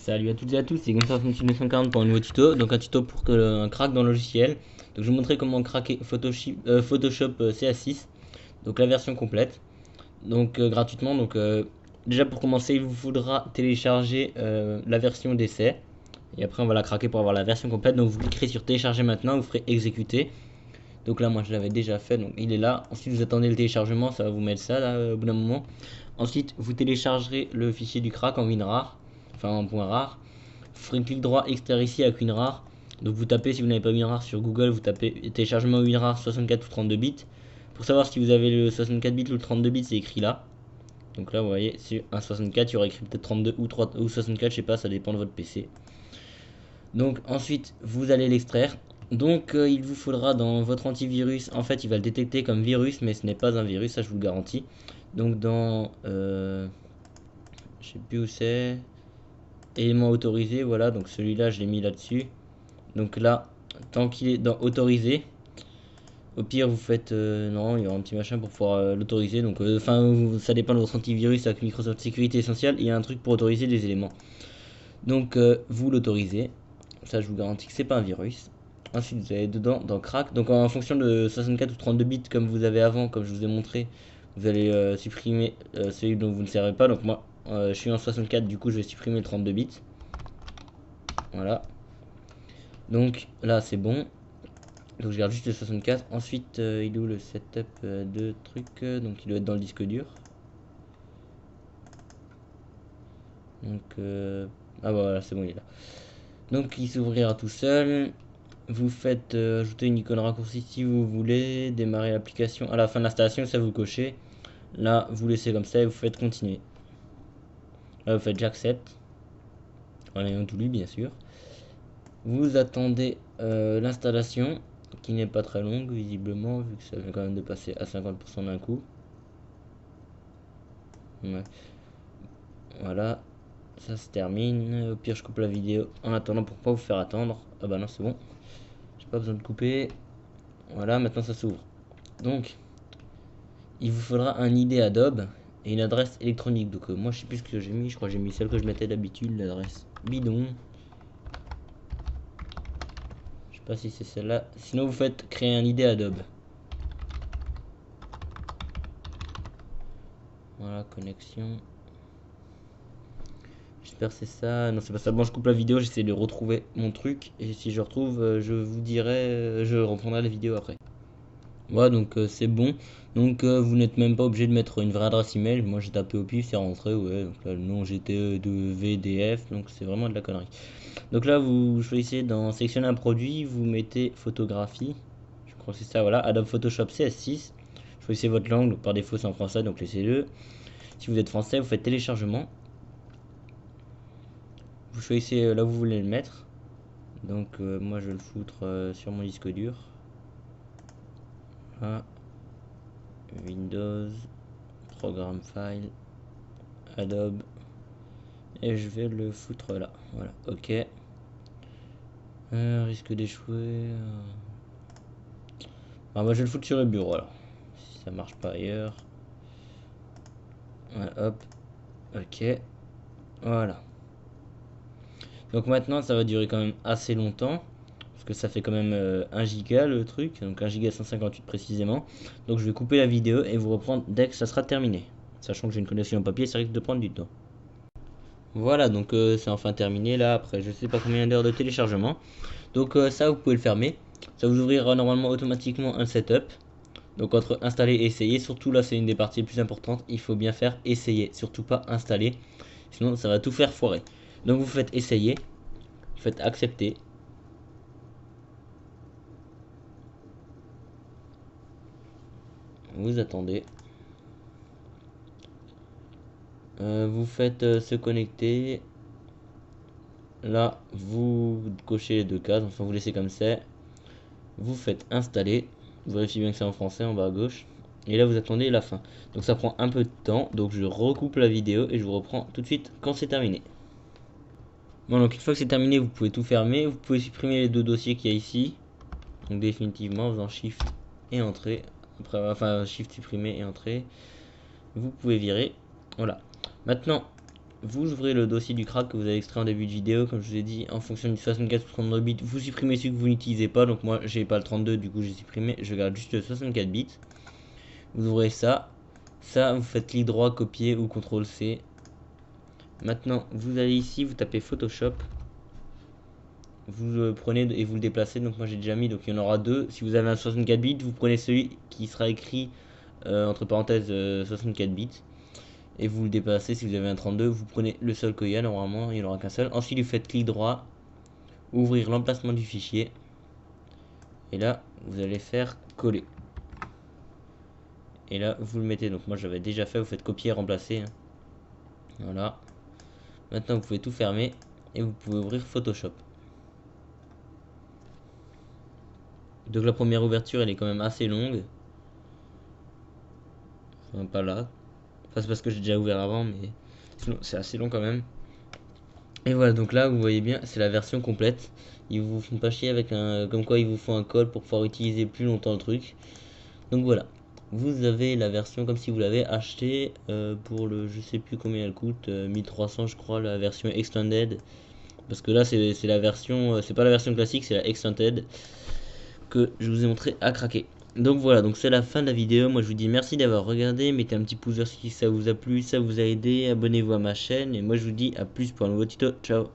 Salut à toutes et à tous, c'est Gonçalves 240 pour un nouveau tuto. Donc un tuto pour que un crack dans le logiciel. Donc je vais vous montrer comment craquer Photoshop CS6, donc la version complète, donc gratuitement. Déjà pour commencer, il vous faudra télécharger la version d'essai. Et après on va la craquer pour avoir la version complète. Donc vous cliquerez sur télécharger maintenant, vous ferez exécuter. Donc là moi je l'avais déjà fait, donc il est là. Ensuite vous attendez le téléchargement, ça va vous mettre ça là au bout d'un moment. Ensuite vous téléchargerez le fichier du crack en WinRAR, enfin en point rare. Vous ferez clic droit extraire ici avec WinRAR. Donc vous tapez, si vous n'avez pas WinRAR sur Google, vous tapez téléchargement WinRAR 64 ou 32 bits. Pour savoir si vous avez le 64 bits ou le 32 bits, c'est écrit là. Donc là vous voyez, c'est un 64, il y aurait écrit peut-être 32 ou 64, je sais pas, ça dépend de votre PC. Donc ensuite vous allez l'extraire. Donc il vous faudra dans votre antivirus, en fait il va le détecter comme virus, mais ce n'est pas un virus, ça je vous le garantis. Donc dans je sais plus où c'est, éléments autorisés, voilà, donc celui-là je l'ai mis là-dessus. Donc là, tant qu'il est dans autorisé, au pire vous faites non, il y aura un petit machin pour pouvoir l'autoriser. Donc ça dépend de votre antivirus avec Microsoft Sécurité Essentielle, il y a un truc pour autoriser des éléments. Donc vous l'autorisez, ça je vous garantis que c'est pas un virus. Ensuite vous allez dedans dans crack, donc en fonction de 64 ou 32 bits comme vous avez avant, comme je vous ai montré, vous allez supprimer celui dont vous ne servez pas. Donc moi je suis en 64, du coup je vais supprimer le 32 bits. Voilà. Donc là c'est bon. Donc je garde juste le 64. Ensuite il est où le setup de truc, donc il doit être dans le disque dur. Donc ah bah voilà, c'est bon, il est là. Donc il s'ouvrira tout seul. Vous faites ajouter une icône raccourcie si vous voulez, démarrer l'application. À la fin de l'installation, ça vous cochez. Là vous laissez comme ça et vous faites continuer. Là vous faites j'accepte en ayant tout lu bien sûr. Vous attendez l'installation qui n'est pas très longue visiblement, vu que ça vient quand même de passer à 50% d'un coup. Ouais. Voilà, ça se termine. Au pire je coupe la vidéo en attendant pour pas vous faire attendre. Ah bah non, c'est bon, j'ai pas besoin de couper. Voilà, maintenant ça s'ouvre. Donc il vous faudra un ID Adobe et une adresse électronique. Donc moi je sais plus ce que j'ai mis, je crois que j'ai mis celle que je mettais d'habitude, l'adresse bidon. Je sais pas si c'est celle-là. Sinon vous faites créer un ID Adobe. Voilà, connexion. J'espère que c'est ça. Non, c'est pas ça. Bon, je coupe la vidéo, j'essaie de retrouver mon truc. Et si je retrouve, je vous dirai, je reprendrai la vidéo après. Voilà, donc c'est bon. Donc vous n'êtes même pas obligé de mettre une vraie adresse email. Moi j'ai tapé au pif, c'est rentré. Ouais, donc là le nom GTE de VDF. Donc c'est vraiment de la connerie. Donc là vous choisissez dans sélectionner un produit, vous mettez photographie. Je crois que c'est ça, voilà. Adobe Photoshop CS6. Choisissez votre langue, donc par défaut c'est en français, donc laissez-le. Si vous êtes français, vous faites téléchargement. Vous choisissez là où vous voulez le mettre. Donc moi je vais le foutre sur mon disque dur. Voilà. Windows, Programme File, Adobe. Et je vais le foutre là. Voilà, ok. Risque d'échouer. Ah, moi je vais le foutre sur le bureau alors. Si ça marche pas ailleurs. Voilà, hop. Ok. Voilà. Donc maintenant ça va durer quand même assez longtemps. Parce que ça fait quand même 1 giga le truc. Donc 1 giga 158 précisément. Donc je vais couper la vidéo et vous reprendre dès que ça sera terminé. Sachant que j'ai une connexion en papier, ça risque de prendre du temps. Voilà, donc c'est enfin terminé là, après je sais pas combien d'heures de téléchargement. Donc ça vous pouvez le fermer. Ça vous ouvrira normalement automatiquement un setup. Donc entre installer et essayer, surtout là c'est une des parties les plus importantes, il faut bien faire essayer, surtout pas installer, sinon ça va tout faire foirer. Donc vous faites essayer, vous faites accepter. Vous attendez. Vous faites se connecter. Là vous cochez les deux cases, enfin vous laissez comme ça. Vous faites installer. Vous vérifiez bien que c'est en français en bas à gauche. Et là vous attendez la fin. Donc ça prend un peu de temps. Donc je recoupe la vidéo et je vous reprends tout de suite quand c'est terminé. Bon, donc une fois que c'est terminé, vous pouvez tout fermer. Vous pouvez supprimer les deux dossiers qu'il y a ici. Donc définitivement en faisant Shift et Entrée. Après, enfin Shift supprimer et Entrée. Vous pouvez virer. Voilà. Maintenant, vous ouvrez le dossier du crack que vous avez extrait en début de vidéo. Comme je vous ai dit, en fonction du 64 ou 32 bits, vous supprimez celui que vous n'utilisez pas. Donc moi j'ai pas le 32, du coup j'ai supprimé, je garde juste le 64 bits. Vous ouvrez ça, vous faites clic droit, copier ou CTRL C. Maintenant vous allez ici, vous tapez Photoshop, vous le prenez et vous le déplacez. Donc moi j'ai déjà mis, donc il y en aura deux. Si vous avez un 64 bits, vous prenez celui qui sera écrit entre parenthèses 64 bits et vous le déplacez. Si vous avez un 32, vous prenez le seul qu'il y a, normalement il n'y en aura qu'un seul. Ensuite vous faites clic droit, ouvrir l'emplacement du fichier, et là vous allez faire coller, et là vous le mettez. Donc moi j'avais déjà fait, vous faites copier et remplacer, hein. Voilà, maintenant vous pouvez tout fermer et vous pouvez ouvrir Photoshop. Donc la première ouverture elle est quand même assez longue, enfin, pas là, enfin, c'est parce que j'ai déjà ouvert avant, mais sinon c'est assez long quand même. Et voilà, donc là vous voyez bien, c'est la version complète. Ils vous font pas chier avec un, comme quoi ils vous font un code pour pouvoir utiliser plus longtemps le truc. Donc voilà, vous avez la version comme si vous l'avez acheté pour le, je sais plus combien elle coûte, 1300 je crois, la version extended. Parce que là c'est la version, c'est pas la version classique, c'est la extended que je vous ai montré à craquer. Donc voilà, donc c'est la fin de la vidéo. Moi je vous dis merci d'avoir regardé, mettez un petit pouce vert si ça vous a plu, ça vous a aidé, abonnez-vous à ma chaîne, et moi je vous dis à plus pour un nouveau tuto. Ciao.